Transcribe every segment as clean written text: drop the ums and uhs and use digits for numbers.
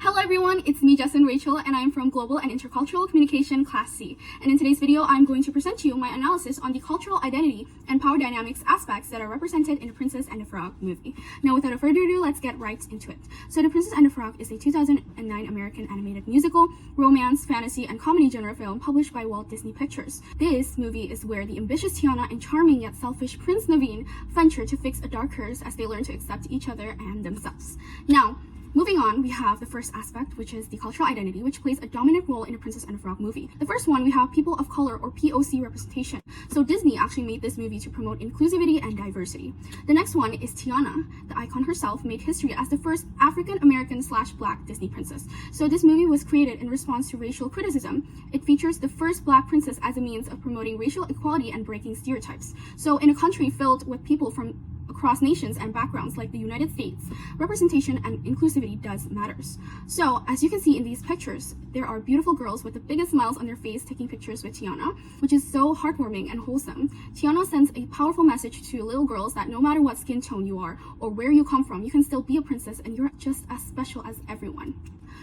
Hello everyone, it's me Justin Rachel and I'm from Global and Intercultural Communication Class C. And in today's video, I'm going to present to you my analysis on the cultural identity and power dynamics aspects that are represented in The Princess and the Frog movie. Now without further ado, let's get right into it. So The Princess and the Frog is a 2009 American animated musical, romance, fantasy, and comedy genre film published by Walt Disney Pictures. This movie is where the ambitious Tiana and charming yet selfish Prince Naveen venture to fix a dark curse as they learn to accept each other and themselves. Now, moving on, we have the first aspect, which is the cultural identity, which plays a dominant role in the Princess and the Frog movie. The first one, we have people of color or POC representation. So Disney actually made this movie to promote inclusivity and diversity. The next one is Tiana. The icon herself made history as the first African-American/Black Disney princess. So this movie was created in response to racial criticism. It features the first Black princess as a means of promoting racial equality and breaking stereotypes. So in a country filled with people from across nations and backgrounds like the United States, representation and inclusivity does matters. So as you can see in these pictures, there are beautiful girls with the biggest smiles on their face taking pictures with Tiana, which is so heartwarming and wholesome. Tiana sends a powerful message to little girls that no matter what skin tone you are or where you come from, you can still be a princess and you're just as special as everyone.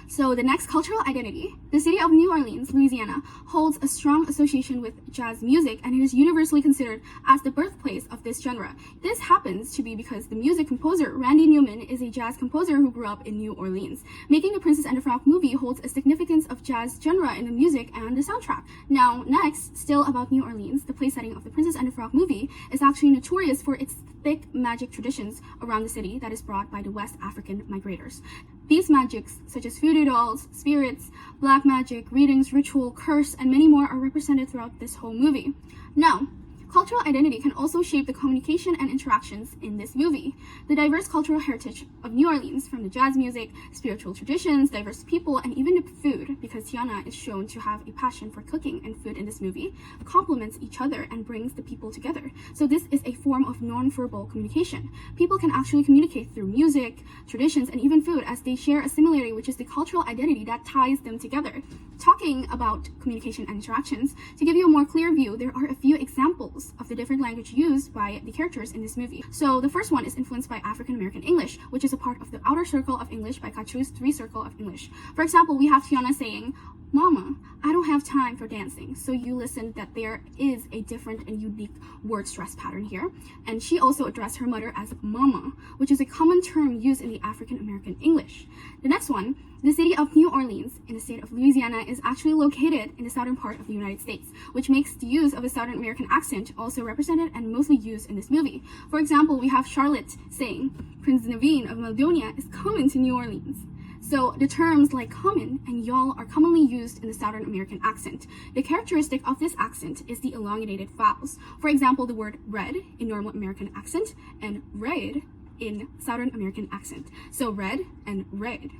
So the next cultural identity, the city of New Orleans, Louisiana, holds a strong association with jazz music and it is universally considered as the birthplace of this genre. This happens to be because the music composer Randy Newman is a jazz composer who grew up in New Orleans, making the Princess and the Frog movie holds a significance of jazz genre in the music and the soundtrack. Now, next, still about New Orleans, the place setting of the Princess and the Frog movie is actually notorious for its thick magic traditions around the city that is brought by the West African migrators. These magics, such as voodoo dolls, spirits, black magic, readings, ritual, curse, and many more are represented throughout this whole movie. Now, cultural identity can also shape the communication and interactions in this movie. The diverse cultural heritage of New Orleans, from the jazz music, spiritual traditions, diverse people, and even the food, because Tiana is shown to have a passion for cooking and food in this movie, complements each other and brings the people together. So this is a form of non-verbal communication. People can actually communicate through music, traditions, and even food as they share a similarity, which is the cultural identity that ties them together. Talking about communication and interactions, to give you a more clear view, there are a few examples of the different language used by the characters in this movie. So the first one is influenced by African American English, which is a part of the outer circle of English by Kachu's 3 circle of English. For example, we have Tiana saying, "Mama, I don't have time for dancing." So you listen that there is a different and unique word stress pattern here. And she also addressed her mother as mama, which is a common term used in the African American English. The next one, the city of New Orleans in the state of Louisiana is actually located in the southern part of the United States, which makes the use of a Southern American accent also represented and mostly used in this movie. For example, we have Charlotte saying, "Prince Naveen of Maldonia is coming to New Orleans." So the terms like "common" and "y'all" are commonly used in the Southern American accent. The characteristic of this accent is the elongated vowels. For example, the word red in normal American accent and red in Southern American accent. So red and red.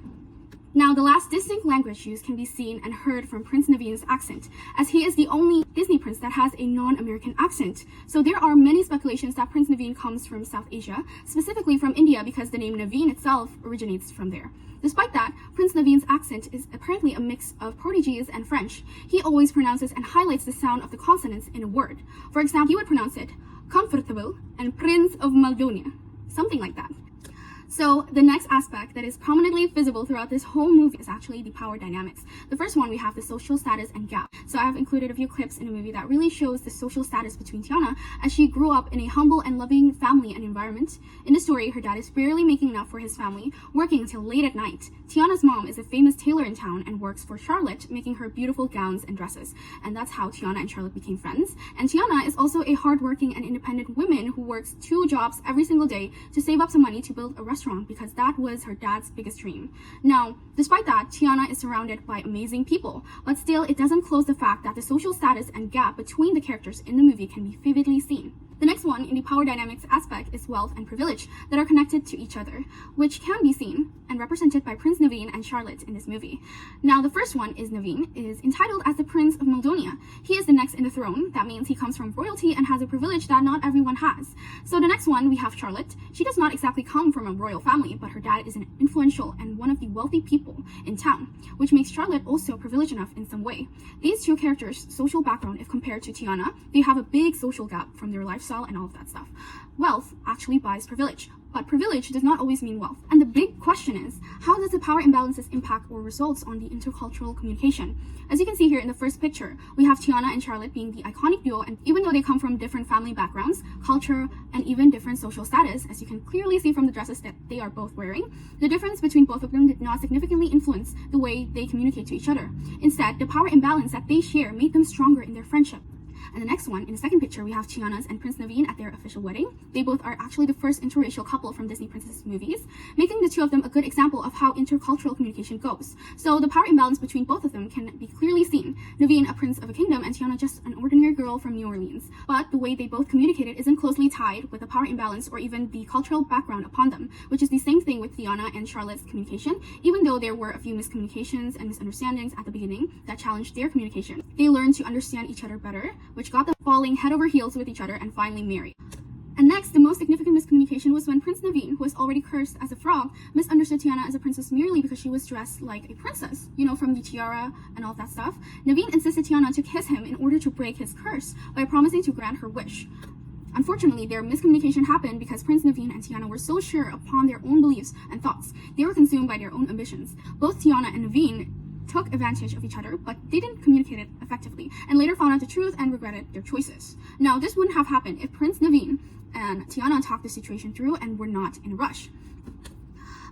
Now, the last distinct language use can be seen and heard from Prince Naveen's accent, as he is the only Disney prince that has a non-American accent. So there are many speculations that Prince Naveen comes from South Asia, specifically from India, because the name Naveen itself originates from there. Despite that, Prince Naveen's accent is apparently a mix of Portuguese and French. He always pronounces and highlights the sound of the consonants in a word. For example, he would pronounce it comfortable and Prince of Maldonia, something like that. So the next aspect that is prominently visible throughout this whole movie is actually the power dynamics. The first one, we have the social status and gap. So I have included a few clips in the movie that really shows the social status between Tiana as she grew up in a humble and loving family and environment. In the story, her dad is barely making enough for his family, working until late at night. Tiana's mom is a famous tailor in town and works for Charlotte, making her beautiful gowns and dresses. And that's how Tiana and Charlotte became friends. And Tiana is also a hardworking and independent woman who works 2 jobs every single day to save up some money to build a restaurant, because that was her dad's biggest dream. Now, despite that, Tiana is surrounded by amazing people, but still it doesn't close the fact that the social status and gap between the characters in the movie can be vividly seen. The next one in the power dynamics aspect is wealth and privilege that are connected to each other, which can be seen and represented by Prince Naveen and Charlotte in this movie. Now, the first one is Naveen is entitled as the Prince of Maldonia. He is the next in the throne. That means he comes from royalty and has a privilege that not everyone has. So the next one, we have Charlotte. She does not exactly come from a royal family, but her dad is an influential and one of the wealthy people in town, which makes Charlotte also privileged enough in some way. These two characters' social background, if compared to Tiana, they have a big social gap from their life lifestyle and all of that stuff. Wealth actually buys privilege, but privilege does not always mean wealth. And the big question is, how does the power imbalances impact or results on the intercultural communication? As you can see here in the first picture, we have Tiana and Charlotte being the iconic duo, and even though they come from different family backgrounds, culture, and even different social status, as you can clearly see from the dresses that they are both wearing, the difference between both of them did not significantly influence the way they communicate to each other. Instead, the power imbalance that they share made them stronger in their friendship. And the next one, in the second picture, we have Tiana's and Prince Naveen at their official wedding. They both are actually the first interracial couple from Disney princess movies, making the two of them a good example of how intercultural communication goes. So the power imbalance between both of them can be clearly seen. Naveen, a prince of a kingdom, and Tiana just an ordinary girl from New Orleans. But the way they both communicated isn't closely tied with the power imbalance or even the cultural background upon them, which is the same thing with Tiana and Charlotte's communication. Even though there were a few miscommunications and misunderstandings at the beginning that challenged their communication, they learned to understand each other better, which got them falling head over heels with each other and finally married. And next, the most significant miscommunication was when Prince Naveen, who was already cursed as a frog, misunderstood Tiana as a princess merely because she was dressed like a princess, from the tiara and all that stuff. Naveen insisted Tiana to kiss him in order to break his curse by promising to grant her wish. Unfortunately, their miscommunication happened because Prince Naveen and Tiana were so sure upon their own beliefs and thoughts. They were consumed by their own ambitions. Both Tiana and Naveen took advantage of each other, but they didn't communicate it effectively, and later found out the truth and regretted their choices. Now, this wouldn't have happened if Prince Naveen and Tiana talked the situation through and were not in a rush.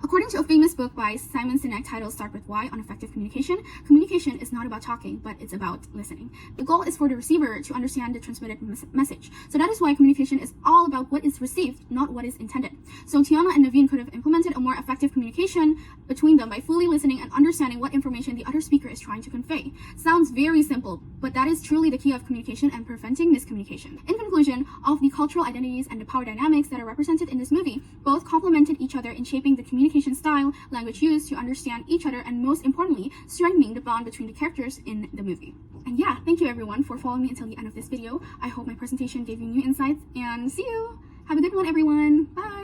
According to a famous book by Simon Sinek titled Start With Why on Effective Communication, communication is not about talking, but it's about listening. The goal is for the receiver to understand the transmitted message. So that is why communication is all about what is received, not what is intended. So Tiana and Naveen could have implemented a more effective communication between them by fully listening and understanding what information the other speaker is trying to convey. Sounds very simple, but that is truly the key of communication and preventing miscommunication. In conclusion, of the cultural identities and the power dynamics that are represented in this movie, both complemented each other in shaping the communication style, language used to understand each other, and most importantly, strengthening the bond between the characters in the movie. And yeah, thank you everyone for following me until the end of this video. I hope my presentation gave you new insights, and see you! Have a good one, everyone! Bye!